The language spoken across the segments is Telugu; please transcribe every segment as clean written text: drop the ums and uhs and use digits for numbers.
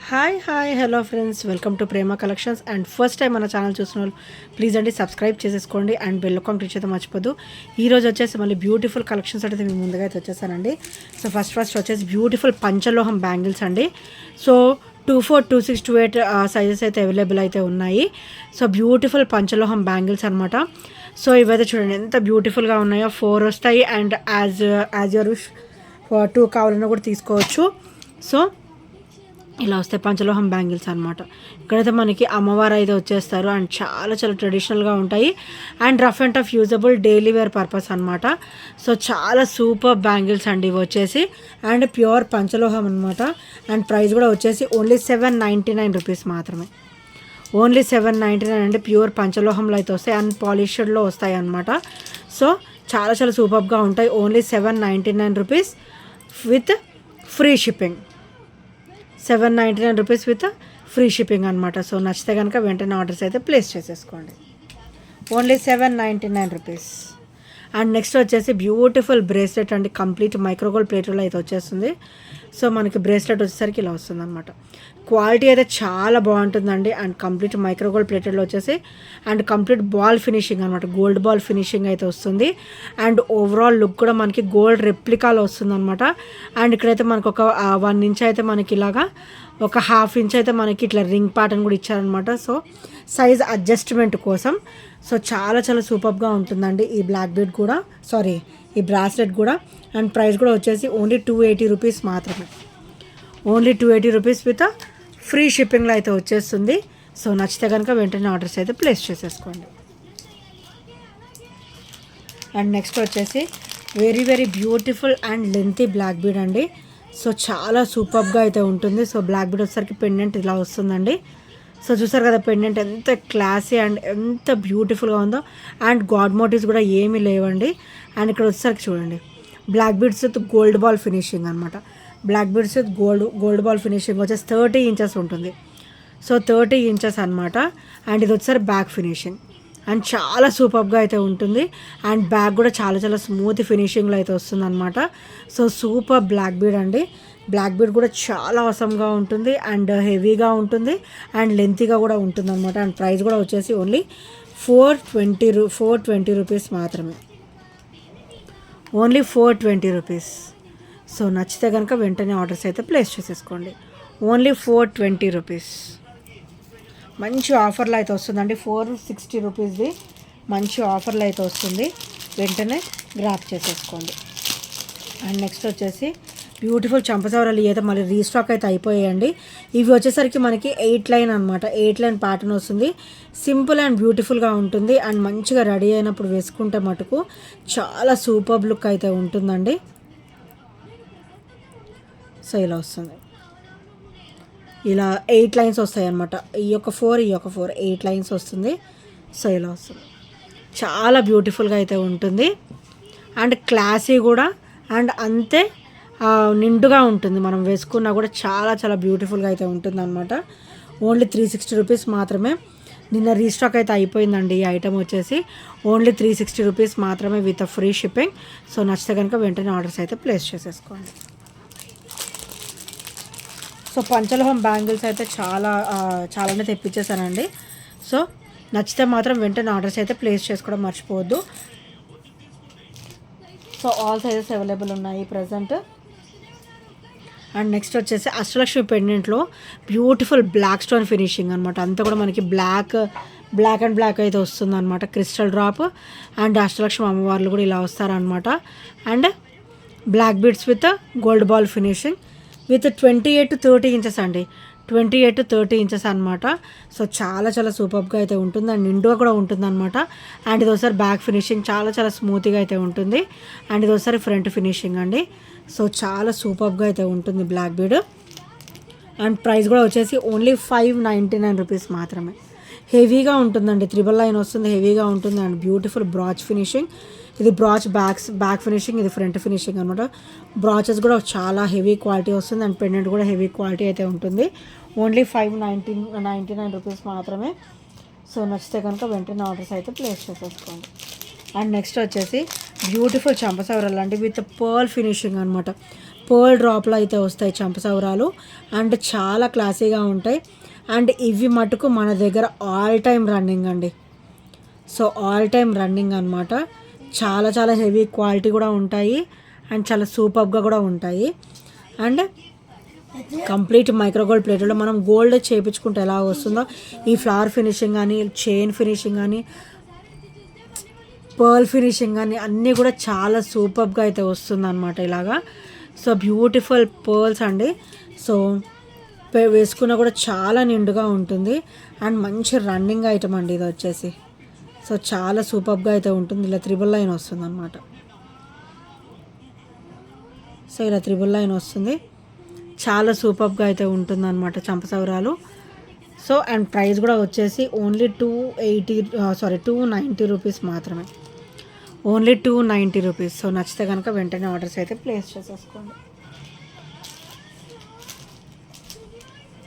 Hi hello friends, welcome to Prema collections. And first time మన ఛానల్ చూసిన వాళ్ళు ప్లీజ్ అండి సబ్స్క్రైబ్ చేసేసుకోండి అండ్ బెల్ ఐకాన్ క్లిక్ చేయడం మర్చిపోద్దు. ఈరోజు వచ్చేసి మళ్ళీ బ్యూటిఫుల్ కలెక్షన్స్ అయితే మేము ముందుగా అయితే వచ్చేసానండి. సో ఫస్ట్ వచ్చేసి బ్యూటిఫుల్ పంచలోహం బ్యాంగిల్స్ అండి. సో 24, 26, 28 సైజెస్ అయితే అవైలబుల్ అయితే ఉన్నాయి. సో బ్యూటిఫుల్ పంచలోహం బ్యాంగిల్స్ అనమాట. సో ఇవైతే చూడండి ఎంత బ్యూటిఫుల్గా ఉన్నాయో. 4 వస్తాయి అండ్ యాజ్ యూర్ విష్ 2 కావాలన్నా కూడా తీసుకోవచ్చు. సో ఇలా వస్తాయి పంచలోహం బ్యాంగిల్స్ అనమాట. ఇక్కడైతే మనకి అమ్మవారు అయితే వచ్చేస్తారు అండ్ చాలా ట్రెడిషనల్గా ఉంటాయి and rough and tough usable daily wear purpose అనమాట. సో చాలా సూపర్ బ్యాంగిల్స్ అండి ఇవి వచ్చేసి అండ్ ప్యూర్ పంచలోహం అనమాట. అండ్ ప్రైస్ కూడా వచ్చేసి ఓన్లీ 799 రూపీస్ మాత్రమే. ఓన్లీ 799 అంటే ప్యూర్ పంచలోహంలో అయితే వస్తాయి అండ్ పాలిష్డ్లో వస్తాయి అనమాట. సో చాలా సూపర్గా ఉంటాయి. Only 799 rupees with free shipping. 799 rupees with free shipping అనమాట. సో నచ్చితే కనుక వెంటనే ఆర్డర్స్ అయితే ప్లేస్ చేసేసుకోండి. Only 799 rupees. అండ్ నెక్స్ట్ వచ్చేసి బ్యూటిఫుల్ బ్రేస్లెట్ అండి. కంప్లీట్ మైక్రోగోల్డ్ ప్లేట్లో అయితే వచ్చేస్తుంది. సో మనకి బ్రేస్లెట్ వచ్చేసరికి ఇలా వస్తుంది అనమాట. క్వాలిటీ అయితే చాలా బాగుంటుందండి అండ్ కంప్లీట్ మైక్రోగోల్డ్ ప్లేటెడ్లో వచ్చేసి అండ్ కంప్లీట్ బాల్ ఫినిషింగ్ అనమాట. గోల్డ్ బాల్ ఫినిషింగ్ అయితే వస్తుంది అండ్ ఓవరాల్ లుక్ కూడా మనకి గోల్డ్ రెప్లికాలో వస్తుంది అనమాట. అండ్ ఇక్కడైతే మనకు ఒక 1 ఇంచ్ అయితే మనకి ఇలాగా ఒక 1/2 ఇంచ్ అయితే మనకి ఇట్లా రింగ్ ప్యాటర్న్ కూడా ఇచ్చారనమాట. సో సైజ్ అడ్జస్ట్మెంట్ కోసం. సో చాలా సూపర్గా ఉంటుందండి ఈ బ్లాక్ బీడ్ కూడా, సారీ ఈ బ్రాస్లెట్ కూడా. అండ్ ప్రైస్ కూడా వచ్చేసి ఓన్లీ 280 రూపీస్ మాత్రమే. ఓన్లీ 280 రూపీస్ విత్ ఫ్రీ షిప్పింగ్లో అయితే వచ్చేస్తుంది. సో నచ్చితే కనుక వెంటనే ఆర్డర్స్ అయితే ప్లేస్ చేసేసుకోండి. అండ్ నెక్స్ట్ వచ్చేసి very beautiful and lengthy black bead అండి. సో చాలా సూపర్గా అయితే ఉంటుంది. సో బ్లాక్ బీడ్ వచ్చేసరికి పెండెంట్ ఇలా వస్తుందండి. సో చూసారు కదా పెండెంట్ ఎంత క్లాసీ అండ్ ఎంత బ్యూటిఫుల్గా ఉందో. అండ్ గాడ్ మోటివ్స్ కూడా ఏమీ లేవండి. అండ్ ఇక్కడ వచ్చేసరికి చూడండి black beads with gold ball finishing అనమాట. Black beads with gold ball finishing వచ్చేసి 30 ఇంచెస్ ఉంటుంది. సో 30 ఇంచెస్ అనమాట. అండ్ ఇది వచ్చేసరి బ్యాక్ ఫినిషింగ్ అండ్ చాలా సూపర్గా అయితే ఉంటుంది. అండ్ బ్యాక్ కూడా చాలా స్మూత్ ఫినిషింగ్లో అయితే వస్తుంది అనమాట. సో సూపర్ బ్లాక్ బీడ్ అండి. బ్లాక్ బీడ్ కూడా చాలా అవసరంగా ఉంటుంది అండ్ హెవీగా ఉంటుంది అండ్ లెంతీగా కూడా ఉంటుంది అనమాట. అండ్ ప్రైస్ కూడా వచ్చేసి ఓన్లీ 420 రూపీస్ మాత్రమే. Only 420 rupees. సో నచ్చితే కనుక వెంటనే ఆర్డర్స్ అయితే ప్లేస్ చేసేసుకోండి. Only 420 rupees. మంచి ఆఫర్లో అయితే వస్తుందండి. 460 రూపీస్ది మంచి ఆఫర్లో అయితే వస్తుంది. వెంటనే గ్రాప్ చేసేసుకోండి. అండ్ నెక్స్ట్ వచ్చేసి బ్యూటిఫుల్ చంపసవరాలు అయితే మళ్ళీ రీస్టాక్ అయితే అయిపోయాయండి. ఇవి వచ్చేసరికి మనకి 8 లైన్ అనమాట. 8 లైన్ ప్యాటర్న్ వస్తుంది. సింపుల్ అండ్ బ్యూటిఫుల్గా ఉంటుంది అండ్ మంచిగా రెడీ అయినప్పుడు వేసుకుంటే మటుకు చాలా సూపర్ లుక్ అయితే ఉంటుందండి. సో ఇలా వస్తుంది. ఇలా 8 లైన్స్ వస్తాయి అనమాట. ఈ యొక్క 4 8 లైన్స్ వస్తుంది. సో ఇలా వస్తుంది. చాలా బ్యూటిఫుల్గా అయితే ఉంటుంది అండ్ క్లాసీ కూడా అండ్ అంతే నిండుగా ఉంటుంది. మనం వేసుకున్నా కూడా చాలా బ్యూటిఫుల్గా అయితే ఉంటుంది అనమాట. ఓన్లీ 360 రూపీస్ మాత్రమే. నిన్న రీస్టాక్ అయితే అయిపోయిందండి ఈ ఐటమ్ వచ్చేసి. ఓన్లీ 360 రూపీస్ మాత్రమే విత్ ఫ్రీ షిప్పింగ్. సో నచ్చితే కనుక వెంటనే ఆర్డర్స్ అయితే ప్లేస్ చేసేసుకోండి. సో పంచలోహం బ్యాంగిల్స్ అయితే చాలానే తెప్పించేసానండి. సో నచ్చితే మాత్రం వెంటనే ఆర్డర్స్ అయితే ప్లేస్ చేసుకోవడం మర్చిపోవద్దు. సో ఆల్ సైజెస్ అవైలబుల్ ఉన్నాయి ప్రజెంట్. అండ్ నెక్స్ట్ వచ్చేసి అష్టలక్ష్మి పెండెంట్లో బ్యూటిఫుల్ బ్లాక్ స్టోన్ ఫినిషింగ్ అనమాట. అంతా కూడా మనకి బ్లాక్ అయితే వస్తుంది అనమాట. క్రిస్టల్ డ్రాప్ అండ్ అష్టలక్ష్మి అమ్మవార్లు కూడా ఇలా వస్తారనమాట. And black beads with gold ball finishing with 28 to 30 inches అండి. 28 to 30 ఇంచెస్ అనమాట. సో చాలా సూపర్గా అయితే ఉంటుంది అండ్ నిండుగా కూడా ఉంటుంది అనమాట. అండ్ ఇది ఒకసారి బ్యాక్ ఫినిషింగ్ చాలా స్మూత్గా అయితే ఉంటుంది అండ్ ఇది ఒకసారి ఫ్రంట్ ఫినిషింగ్ అండి. సో చాలా సూపర్గా అయితే ఉంటుంది బ్లాక్ బీడ్. అండ్ ప్రైస్ కూడా వచ్చేసి ఓన్లీ 599 రూపీస్ మాత్రమే. హెవీగా ఉంటుందండి. 3 లైన్ వస్తుంది. హెవీగా ఉంటుంది అండ్ బ్యూటిఫుల్ బ్రాచ్ ఫినిషింగ్. ఇది బ్రాచ్ బ్యాక్ ఫినిషింగ్, ఇది ఫ్రంట్ ఫినిషింగ్ అనమాట. బ్రాచెస్ కూడా చాలా హెవీ క్వాలిటీ వస్తుంది అండ్ పెండెంట్ కూడా హెవీ క్వాలిటీ అయితే ఉంటుంది. ఓన్లీ 599 రూపీస్ మాత్రమే. సో నచ్చితే కనుక వెంటనే ఆర్డర్స్ అయితే ప్లేస్ చేసేసుకోండి. అండ్ నెక్స్ట్ వచ్చేసి బ్యూటిఫుల్ చంపసవరాలు అండి విత్ పర్ల్ ఫినిషింగ్ అనమాట. పర్ల్ డ్రాప్లో అయితే వస్తాయి చంపసౌరాలు అండ్ చాలా క్లాసీగా ఉంటాయి. అండ్ ఇవి మటుకు మన దగ్గర ఆల్ టైమ్ రన్నింగ్ అండి. సో ఆల్ టైమ్ రన్నింగ్ అనమాట. చాలా చాలా హెవీ క్వాలిటీ కూడా ఉంటాయి అండ్ చాలా సూపర్గా కూడా ఉంటాయి. అండ్ కంప్లీట్ మైక్రోగోల్డ్ ప్లేట్లో మనం గోల్డ్ చేయించుకుంటే ఎలా వస్తుందో ఈ ఫ్లవర్ ఫినిషింగ్ కానీ, చైన్ ఫినిషింగ్ కానీ, పర్ల్ ఫినిషింగ్ కానీ అన్నీ కూడా చాలా సూపర్గా అయితే వస్తుంది అనమాట ఇలాగా. సో బ్యూటిఫుల్ పర్ల్స్ అండి. సో వేసుకున్నా కూడా చాలా నిండుగా ఉంటుంది అండ్ మంచి రన్నింగ్ ఐటమ్ అండి ఇది వచ్చేసి. సో చాలా సూపర్గా అయితే ఉంటుంది. ఇలా త్రిబుల్ లైన్ వస్తుంది అనమాట. సో ఇలా త్రిబుల్ లైన్ వస్తుంది, చాలా సూపర్గా అయితే ఉంటుంది అనమాట చంపసౌరాలు. సో అండ్ ప్రైస్ కూడా వచ్చేసి ఓన్లీ 290 రూపీస్ మాత్రమే, ఓన్లీ 290 రూపీస్. సో నచ్చితే కనుక వెంటనే ఆర్డర్స్ అయితే ప్లేస్ చేసేసుకోండి.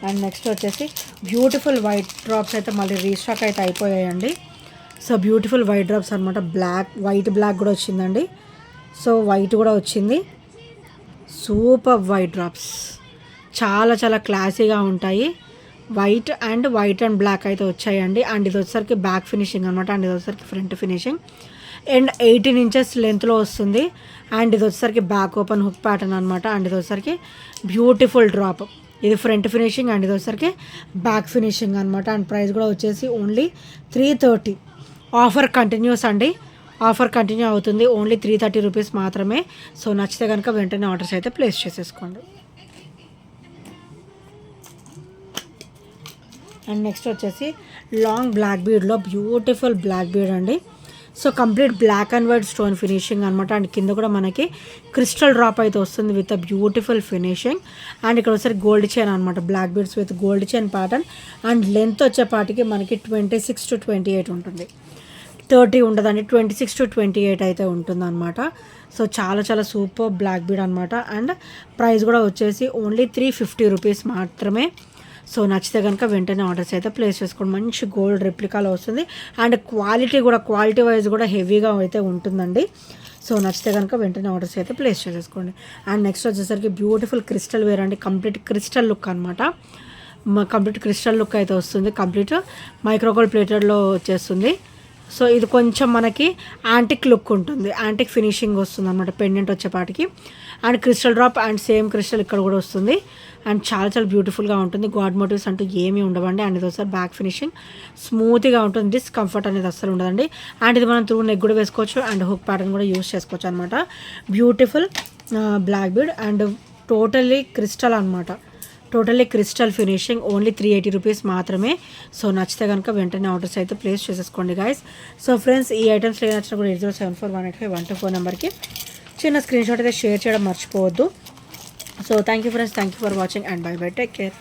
అండ్ నెక్స్ట్ వచ్చేసి బ్యూటిఫుల్ వైట్ డ్రాప్స్ అయితే మళ్ళీ రీస్టాక్ అయితే అయిపోయాయండి. సో బ్యూటిఫుల్ వైట్ డ్రాప్స్ అనమాట. వైట్ బ్లాక్ కూడా వచ్చిందండి. సో వైట్ కూడా వచ్చింది. సూపర్ వైట్ డ్రాప్స్ చాలా చాలా క్లాసీగా ఉంటాయి. వైట్ అండ్ బ్లాక్ అయితే వచ్చాయండి. అండ్ ఇది వచ్చేసరికి బ్యాక్ ఫినిషింగ్ అనమాట. అండ్ ఇది వచ్చేసరికి ఫ్రంట్ ఫినిషింగ్ అండ్ 18 ఇంచెస్ లెంత్లో వస్తుంది. అండ్ ఇది వచ్చేసరికి బ్యాక్ ఓపెన్ హుక్ ప్యాటర్న్ అనమాట. అండ్ ఇది వచ్చేసరికి బ్యూటిఫుల్ డ్రాప్. ఇది ఫ్రంట్ ఫినిషింగ్ అండ్ ఇది వచ్చేసరికి బ్యాక్ ఫినిషింగ్ అనమాట. అండ్ ప్రైస్ కూడా వచ్చేసి ఓన్లీ 330. ఆఫర్ కంటిన్యూస్ అండి, ఆఫర్ కంటిన్యూ అవుతుంది. ఓన్లీ 330 రూపీస్ మాత్రమే. సో నచ్చితే కనుక వెంటనే ఆర్డర్స్ అయితే ప్లేస్ చేసేసుకోండి. అండ్ నెక్స్ట్ వచ్చేసి లాంగ్ బ్లాక్ బీడ్లో బ్యూటిఫుల్ బ్లాక్ బీడ్ అండి. So complete black and white stone finishing అనమాట. అండ్ కింద కూడా మనకి క్రిస్టల్ డ్రాప్ అయితే వస్తుంది with a beautiful finishing. And ఇక్కడ ఒకసారి గోల్డ్ చైన్ అనమాట. Black beads with gold chain pattern. And length వచ్చేపాటికి మనకి 26 to 28 ఉంటుంది, 30 ఉండదండి, 26 to 28 అయితే ఉంటుంది అనమాట. సో చాలా చాలా సూపర్ బ్లాక్ బీడ్ అనమాట. అండ్ ప్రైస్ కూడా వచ్చేసి ఓన్లీ 350 రూపీస్ మాత్రమే. సో నచ్చితే కనుక వెంటనే ఆర్డర్స్ అయితే ప్లేస్ చేసుకోండి. మంచి గోల్డ్ రెప్లికాలో వస్తుంది అండ్ క్వాలిటీ వైజ్ కూడా హెవీగా అయితే ఉంటుందండి. సో నచ్చితే కనుక వెంటనే ఆర్డర్స్ అయితే ప్లేస్ చేసేసుకోండి. అండ్ నెక్స్ట్ వచ్చేసరికి బ్యూటిఫుల్ క్రిస్టల్ వేర్ అండి. కంప్లీట్ క్రిస్టల్ లుక్ అనమాట. కంప్లీట్ క్రిస్టల్ లుక్ అయితే వస్తుంది. కంప్లీట్ మైక్రోగోల్డ్ ప్లేటెడ్లో వచ్చేస్తుంది. సో ఇది కొంచెం మనకి యాంటిక్ లుక్ ఉంటుంది, యాంటిక్ ఫినిషింగ్ వస్తుంది అనమాట పెండెంట్ వచ్చేపాటికి. And crystal drop and same crystal ఇక్కడ కూడా వస్తుంది. అండ్ చాలా చాలా బ్యూటిఫుల్గా ఉంటుంది. గాడ్ మోటివ్స్ అంటూ ఏమీ ఉండవండి. అండ్ ఇది ఒకసారి బ్యాక్ ఫినిషింగ్ స్మూత్గా ఉంటుంది, డిస్కంఫర్ట్ అనేది అస్సలు ఉండదండి. అండ్ ఇది మనం త్రూ నెక్ కూడా వేసుకోవచ్చు అండ్ హుక్ ప్యాటర్న్ కూడా యూస్ చేసుకోవచ్చు అనమాట. Beautiful black bead and totally crystal అనమాట. Totally crystal finishing. Only 380 rupees మాత్రమే. సో నచ్చితే కనుక వెంటనే ఆర్డర్స్ అయితే ప్లేస్ చేసేసుకోండి గైస్. సో ఫ్రెండ్స్ ఈ ఐటమ్స్ నచ్చినా కూడా 8074185124 నెంబర్కి చిన్న స్క్రీన్ షాట్ అయితే షేర్ చేయడం మర్చిపోవద్దు. So thank you friends, thank you for watching and by by, take care.